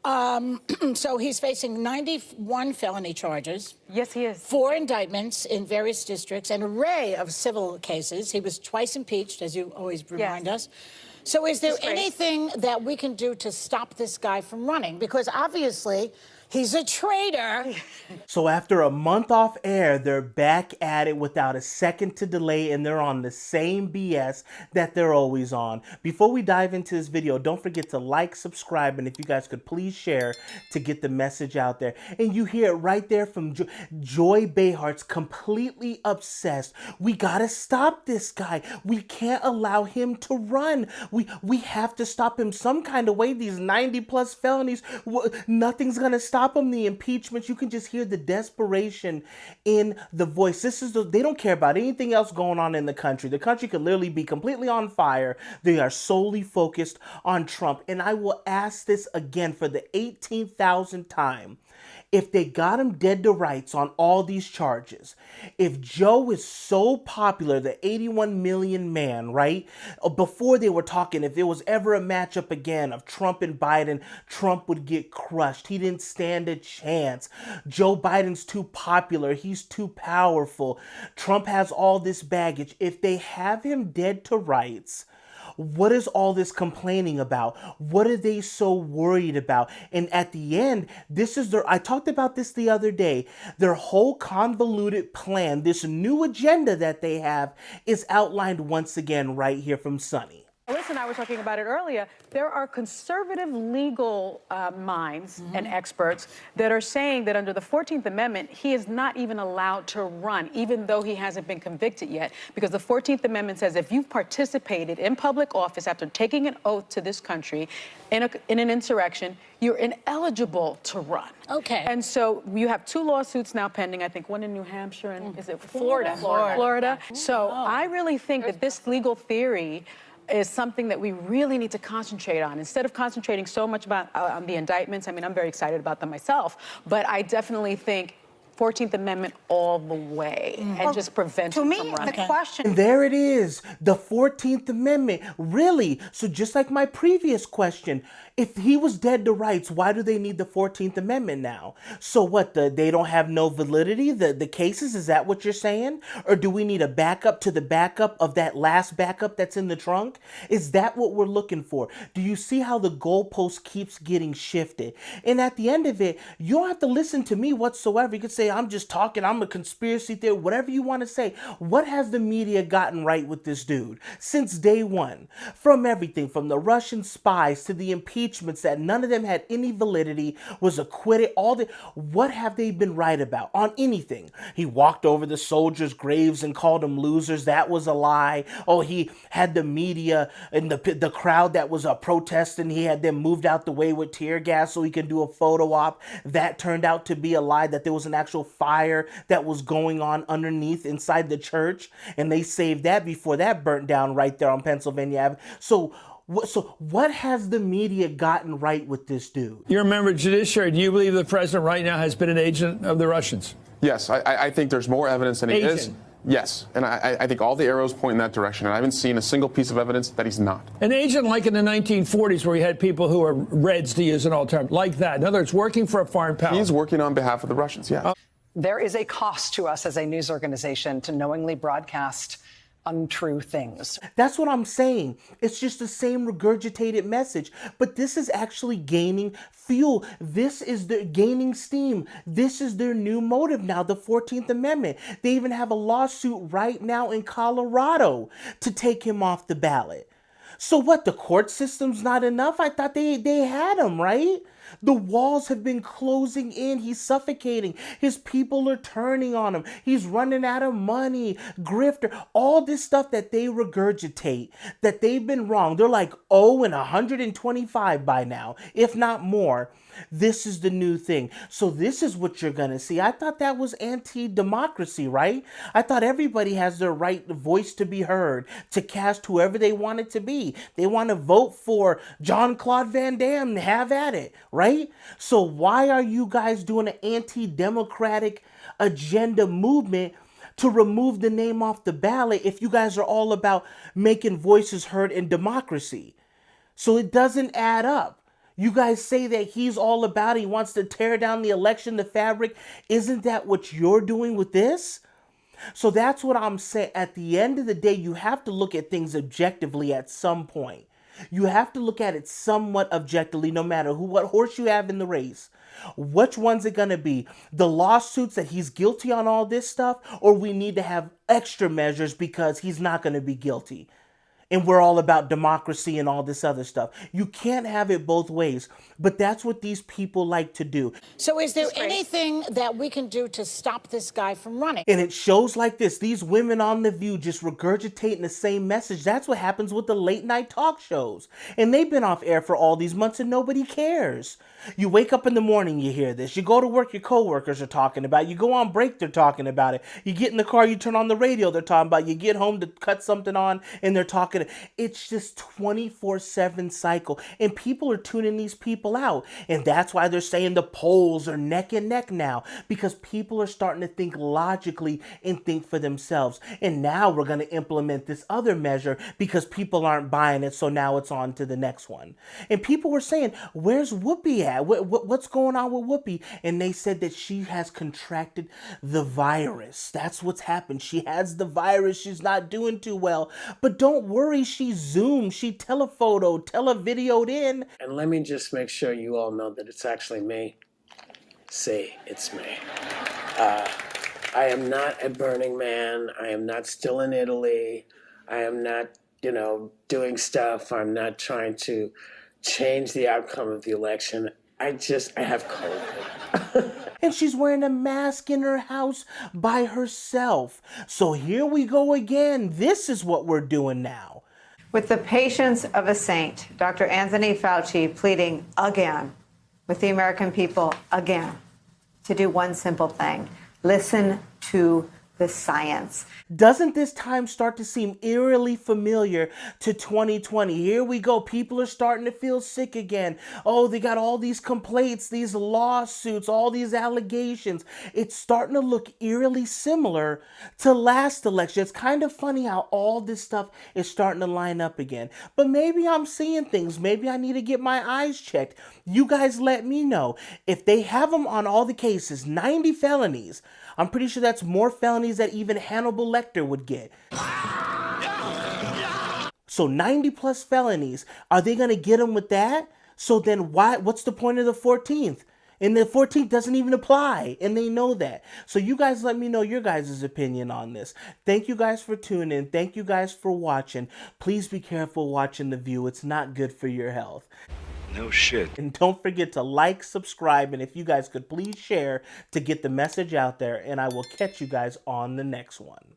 So he's facing 91 felony charges. Yes, he is. 4 indictments in various districts, an array of civil cases. He was twice impeached, as you always remind us. So is there anything that we can do to stop this guy from running? Because obviously he's a traitor. So after a month off air, they're back at it without a second to delay, and they're on the same BS that they're always on. Before we dive into this video, don't forget to like, subscribe, and if you guys could please share to get the message out there. And you hear it right there from Joy Behart's completely obsessed. We gotta stop this guy. We can't allow him to run. We have to stop him some kind of way. These 90+ felonies, nothing's gonna stop him. The impeachments, you can just hear the desperation in the voice. They don't care about anything else going on in the country. The country could literally be completely on fire. They are solely focused on Trump. And I will ask this again for the 18,000th time. If they got him dead to rights on all these charges, if Joe is so popular, the 81 million man, right? Before they were talking, if there was ever a matchup again of Trump and Biden, Trump would get crushed. He didn't stand a chance. Joe Biden's too popular. He's too powerful. Trump has all this baggage. If they have him dead to rights, what is all this complaining about? What are they so worried about? And at the end, this is I talked about this the other day, their whole convoluted plan, this new agenda that they have is outlined once again right here from Sonny. Listen, I was talking about it earlier. There are conservative legal minds and experts that are saying that under the 14th Amendment, he is not even allowed to run, even though he hasn't been convicted yet. Because the 14th Amendment says if you've participated in public office after taking an oath to this country in an insurrection, you're ineligible to run. Okay. And so you have 2 lawsuits now pending, I think one in New Hampshire and is it Florida. So I really think that this legal theory is something that we really need to concentrate on. Instead of concentrating so much about on the indictments, I mean, I'm very excited about them myself, but I definitely think 14th Amendment all the way and just prevent him from running. The question... And there it is, the 14th Amendment. Really? So just like my previous question, if he was dead to rights, why do they need the 14th Amendment now? So what, they don't have no validity, the cases? Is that what you're saying? Or do we need a backup to the backup of that last backup that's in the trunk? Is that what we're looking for? Do you see how the goalpost keeps getting shifted? And at the end of it, you don't have to listen to me whatsoever. You could say, I'm just talking, I'm a conspiracy theory, whatever you want to say. What has the media gotten right with this dude since day one? From everything, from the Russian spies to the impeachments that none of them had any validity, was acquitted, what have they been right about on anything? He walked over the soldiers' graves and called them losers. That was a lie. Oh, he had the media and the crowd that was protesting. He had them moved out the way with tear gas so he could do a photo op. That turned out to be a lie, that there was an actual fire that was going on underneath inside the church, and they saved that before that burnt down right there on Pennsylvania Avenue. So what has the media gotten right with this dude? You're a member of Judiciary. Do you believe the president right now has been an agent of the Russians? Yes, I think there's more evidence than he is. Yes, and I think all the arrows point in that direction, and I haven't seen a single piece of evidence that he's not. An agent like in the 1940s where we had people who are Reds, to use an old term, like that. In other words, working for a foreign power. He's working on behalf of the Russians, yeah. There is a cost to us as a news organization to knowingly broadcast untrue things. That's what I'm saying. It's just the same regurgitated message, but this is actually gaining fuel. This is their gaining steam. This is their new motive now, the 14th Amendment. They even have a lawsuit right now in Colorado to take him off the ballot. So what, the court system's not enough? I thought they had him, right? The walls have been closing in. He's suffocating. His people are turning on him. He's running out of money. Grifter. All this stuff that they regurgitate, that they've been wrong. They're like 0 and 125 by now, if not more. This is the new thing. So this is what you're going to see. I thought that was anti-democracy, right? I thought everybody has their right voice to be heard, to cast whoever they want it to be. They want to vote for Jean-Claude Van Damme, have at it, right? So why are you guys doing an anti-democratic agenda movement to remove the name off the ballot if you guys are all about making voices heard in democracy? So it doesn't add up. You guys say that he's all about it. He wants to tear down the election, the fabric. Isn't that what you're doing with this? So that's what I'm saying. At the end of the day, you have to look at things objectively at some point. You have to look at it somewhat objectively, no matter what horse you have in the race. Which one's it going to be? The lawsuits that he's guilty on all this stuff, or we need to have extra measures because he's not going to be guilty? And we're all about democracy and all this other stuff. You can't have it both ways, but that's what these people like to do. So is there anything that we can do to stop this guy from running? And it shows like this, these women on The View just regurgitating the same message. That's what happens with the late night talk shows. And they've been off air for all these months and nobody cares. You wake up in the morning, you hear this. You go to work, your coworkers are talking about it. You go on break, they're talking about it. You get in the car, you turn on the radio, they're talking about it. You get home to cut something on and they're talking. It's just 24/7 cycle. And people are tuning these people out. And that's why they're saying the polls are neck and neck now. Because people are starting to think logically and think for themselves. And now we're going to implement this other measure because people aren't buying it. So now it's on to the next one. And people were saying, where's Whoopi at? What's going on with Whoopi? And they said that she has contracted the virus. That's what's happened. She has the virus. She's not doing too well. But don't worry. She Zoomed. She televideoed in. And let me just make sure you all know that it's actually me. See, it's me. I am not at Burning Man. I am not still in Italy. I am not, doing stuff. I'm not trying to change the outcome of the election. I have COVID. And she's wearing a mask in her house by herself. So here we go again. This is what we're doing now. With the patience of a saint, Dr. Anthony Fauci pleading again with the American people again to do one simple thing: listen to the science. Doesn't this time start to seem eerily familiar to 2020? Here we go. People are starting to feel sick again. Oh, they got all these complaints, these lawsuits, all these allegations. It's starting to look eerily similar to last election. It's kind of funny how all this stuff is starting to line up again. But maybe I'm seeing things. Maybe I need to get my eyes checked. You guys let me know. If they have them on all the cases, 90 felonies, I'm pretty sure that's more felonies that even Hannibal Lecter would get. So 90 plus felonies. Are they going to get him with that? So then what's the point of the 14th? And the 14th doesn't even apply. And they know that. So you guys let me know your guys' opinion on this. Thank you guys for tuning in. Thank you guys for watching. Please be careful watching The View. It's not good for your health. No shit. And don't forget to like, subscribe, and if you guys could please share to get the message out there. And I will catch you guys on the next one.